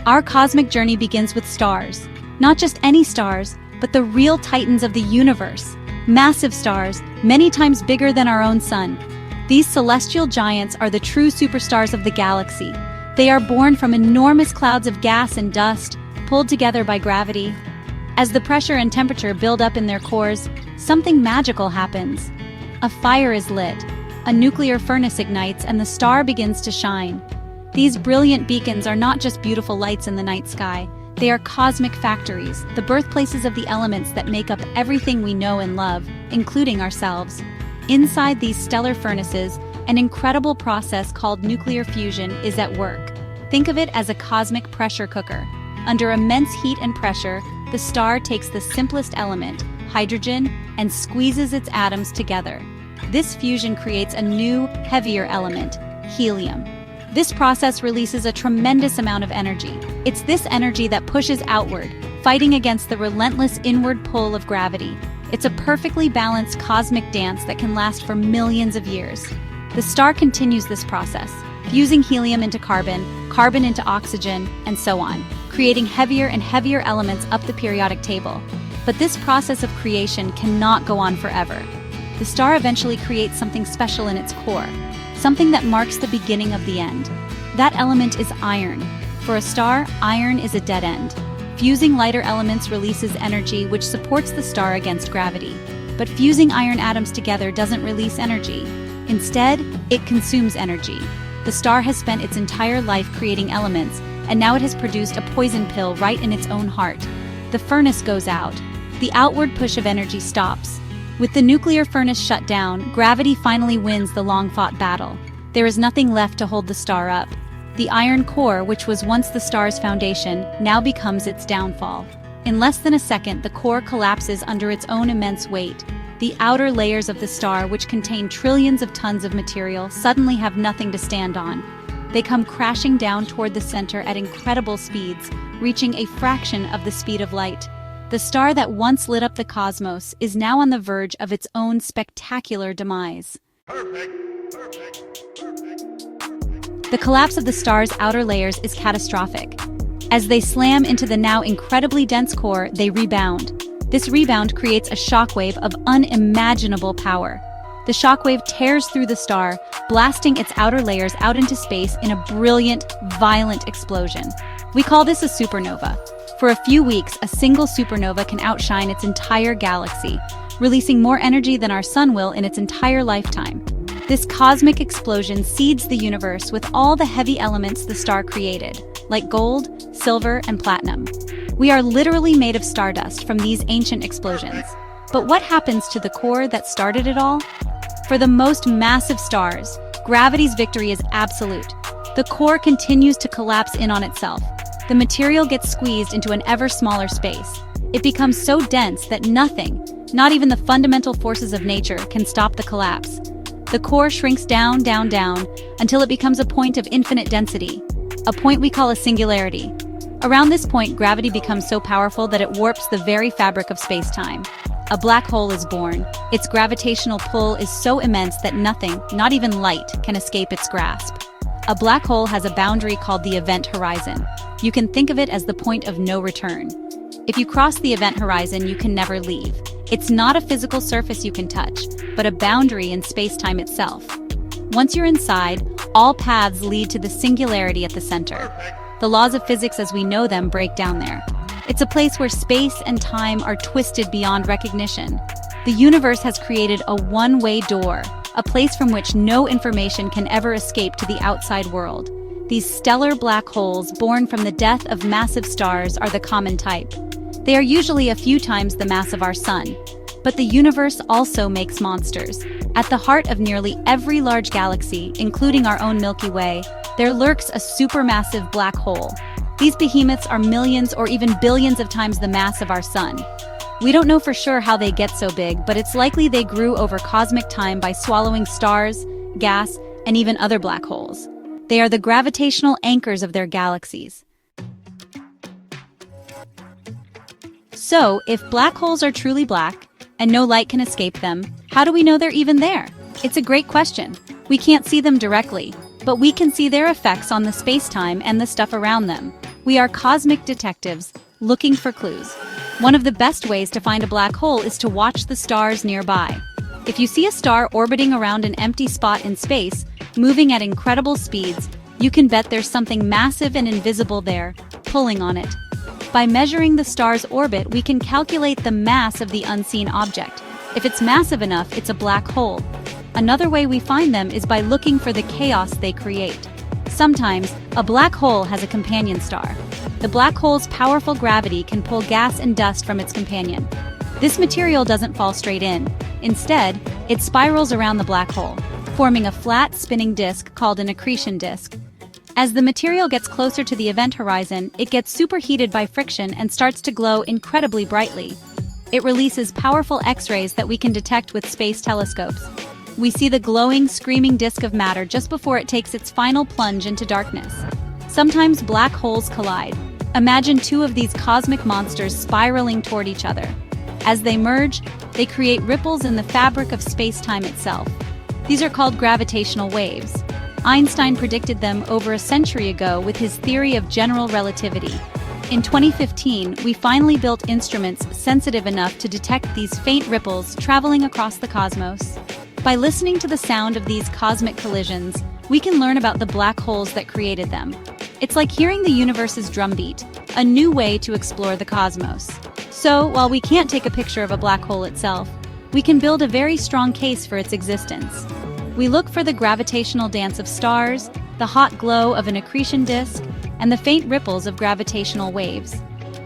Our cosmic journey begins with stars. Not just any stars, but the real titans of the universe. Massive stars, many times bigger than our own sun. These celestial giants are the true superstars of the galaxy. They are born from enormous clouds of gas and dust, pulled together by gravity. As the pressure and temperature build up in their cores, something magical happens. A fire is lit, a nuclear furnace ignites, and the star begins to shine. These brilliant beacons are not just beautiful lights in the night sky. They are cosmic factories, the birthplaces of the elements that make up everything we know and love, including ourselves. Inside these stellar furnaces, an incredible process called nuclear fusion is at work. Think of it as a cosmic pressure cooker. Under immense heat and pressure, the star takes the simplest element, hydrogen, and squeezes its atoms together. This fusion creates a new, heavier element, helium. This process releases a tremendous amount of energy. It's this energy that pushes outward, fighting against the relentless inward pull of gravity. It's a perfectly balanced cosmic dance that can last for millions of years. The star continues this process, fusing helium into carbon, carbon into oxygen, and so on, creating heavier and heavier elements up the periodic table. But this process of creation cannot go on forever. The star eventually creates something special in its core, something that marks the beginning of the end. That element is iron. For a star, iron is a dead end. Fusing lighter elements releases energy which supports the star against gravity. But fusing iron atoms together doesn't release energy. Instead, it consumes energy. The star has spent its entire life creating elements, and now it has produced a poison pill right in its own heart. The furnace goes out. The outward push of energy stops. With the nuclear furnace shut down, gravity finally wins the long-fought battle. There is nothing left to hold the star up. The iron core, which was once the star's foundation, now becomes its downfall. In less than a second, the core collapses under its own immense weight. The outer layers of the star, which contain trillions of tons of material, suddenly have nothing to stand on. They come crashing down toward the center at incredible speeds, reaching a fraction of the speed of light. The star that once lit up the cosmos is now on the verge of its own spectacular demise. The collapse of the star's outer layers is catastrophic. As they slam into the now incredibly dense core, they rebound. This rebound creates a shockwave of unimaginable power. The shockwave tears through the star, blasting its outer layers out into space in a brilliant, violent explosion. We call this a supernova. For a few weeks, a single supernova can outshine its entire galaxy, releasing more energy than our sun will in its entire lifetime. This cosmic explosion seeds the universe with all the heavy elements the star created, like gold, silver, and platinum. We are literally made of stardust from these ancient explosions. But what happens to the core that started it all? For the most massive stars, gravity's victory is absolute. The core continues to collapse in on itself. The material gets squeezed into an ever smaller space. It becomes so dense that nothing, not even the fundamental forces of nature, can stop the collapse. The core shrinks down, down, down, until it becomes a point of infinite density, a point we call a singularity. Around this point, gravity becomes so powerful that it warps the very fabric of space-time. A black hole is born. Its gravitational pull is so immense that nothing, not even light, can escape its grasp. A black hole has a boundary called the event horizon. You can think of it as the point of no return. If you cross the event horizon, you can never leave. It's not a physical surface you can touch, but a boundary in space-time itself. Once you're inside, all paths lead to the singularity at the center. The laws of physics as we know them break down there. It's a place where space and time are twisted beyond recognition. The universe has created a one-way door, a place from which no information can ever escape to the outside world. These stellar black holes born from the death of massive stars are the common type. They are usually a few times the mass of our sun. But the universe also makes monsters. At the heart of nearly every large galaxy, including our own Milky Way, there lurks a supermassive black hole. These behemoths are millions or even billions of times the mass of our sun. We don't know for sure how they get so big, but it's likely they grew over cosmic time by swallowing stars, gas, and even other black holes. They are the gravitational anchors of their galaxies. So, if black holes are truly black, and no light can escape them, how do we know they're even there? It's a great question. We can't see them directly, but we can see their effects on the space-time and the stuff around them. We are cosmic detectives, looking for clues. One of the best ways to find a black hole is to watch the stars nearby. If you see a star orbiting around an empty spot in space, moving at incredible speeds, you can bet there's something massive and invisible there, pulling on it. By measuring the star's orbit, we can calculate the mass of the unseen object. If it's massive enough, it's a black hole. Another way we find them is by looking for the chaos they create. Sometimes, a black hole has a companion star. The black hole's powerful gravity can pull gas and dust from its companion. This material doesn't fall straight in. Instead, it spirals around the black hole, forming a flat, spinning disk called an accretion disk. As the material gets closer to the event horizon, it gets superheated by friction and starts to glow incredibly brightly. It releases powerful X-rays that we can detect with space telescopes. We see the glowing, screaming disk of matter just before it takes its final plunge into darkness. Sometimes black holes collide. Imagine two of these cosmic monsters spiraling toward each other. As they merge, they create ripples in the fabric of space-time itself. These are called gravitational waves. Einstein predicted them over a century ago with his theory of general relativity. In 2015, we finally built instruments sensitive enough to detect these faint ripples traveling across the cosmos. By listening to the sound of these cosmic collisions, we can learn about the black holes that created them. It's like hearing the universe's drumbeat, a new way to explore the cosmos. So, while we can't take a picture of a black hole itself, we can build a very strong case for its existence. We look for the gravitational dance of stars, the hot glow of an accretion disk, and the faint ripples of gravitational waves.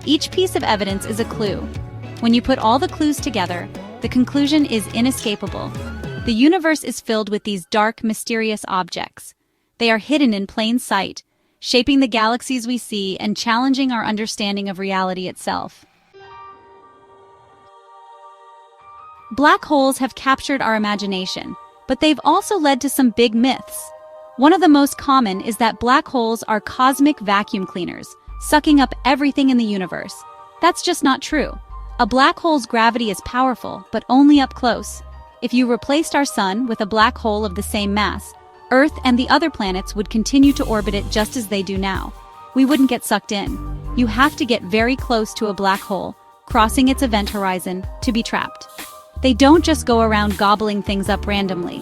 Each piece of evidence is a clue. When you put all the clues together, the conclusion is inescapable. The universe is filled with these dark, mysterious objects. They are hidden in plain sight, shaping the galaxies we see and challenging our understanding of reality itself. Black holes have captured our imagination, but they've also led to some big myths. One of the most common is that black holes are cosmic vacuum cleaners, sucking up everything in the universe. That's just not true. A black hole's gravity is powerful, but only up close. If you replaced our sun with a black hole of the same mass, Earth and the other planets would continue to orbit it just as they do now. We wouldn't get sucked in. You have to get very close to a black hole, crossing its event horizon, to be trapped. They don't just go around gobbling things up randomly.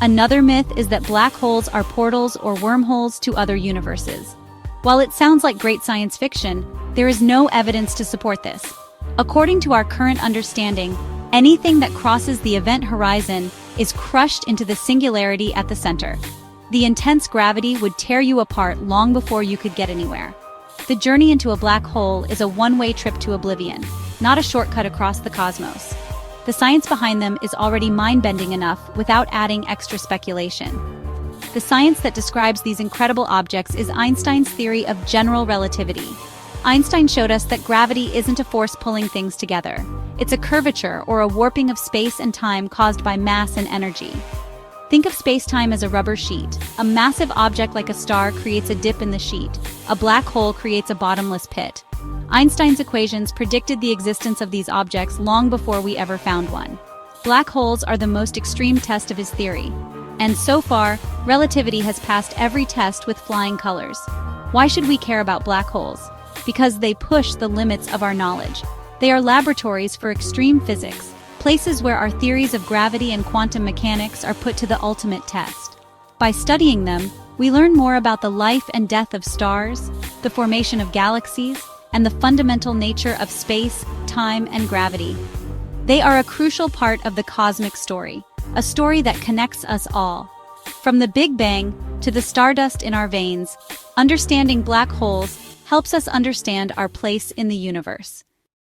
Another myth is that black holes are portals or wormholes to other universes. While it sounds like great science fiction, there is no evidence to support this. According to our current understanding, anything that crosses the event horizon is crushed into the singularity at the center. The intense gravity would tear you apart long before you could get anywhere. The journey into a black hole is a one-way trip to oblivion, not a shortcut across the cosmos. The science behind them is already mind-bending enough without adding extra speculation. The science that describes these incredible objects is Einstein's theory of general relativity. Einstein showed us that gravity isn't a force pulling things together. It's a curvature or a warping of space and time caused by mass and energy. Think of space-time as a rubber sheet. A massive object like a star creates a dip in the sheet. A black hole creates a bottomless pit. Einstein's equations predicted the existence of these objects long before we ever found one. Black holes are the most extreme test of his theory. And so far, relativity has passed every test with flying colors. Why should we care about black holes? Because they push the limits of our knowledge. They are laboratories for extreme physics, places where our theories of gravity and quantum mechanics are put to the ultimate test. By studying them, we learn more about the life and death of stars, the formation of galaxies, and the fundamental nature of space, time, and gravity. They are a crucial part of the cosmic story, a story that connects us all. From the Big Bang to the stardust in our veins, understanding black holes helps us understand our place in the universe.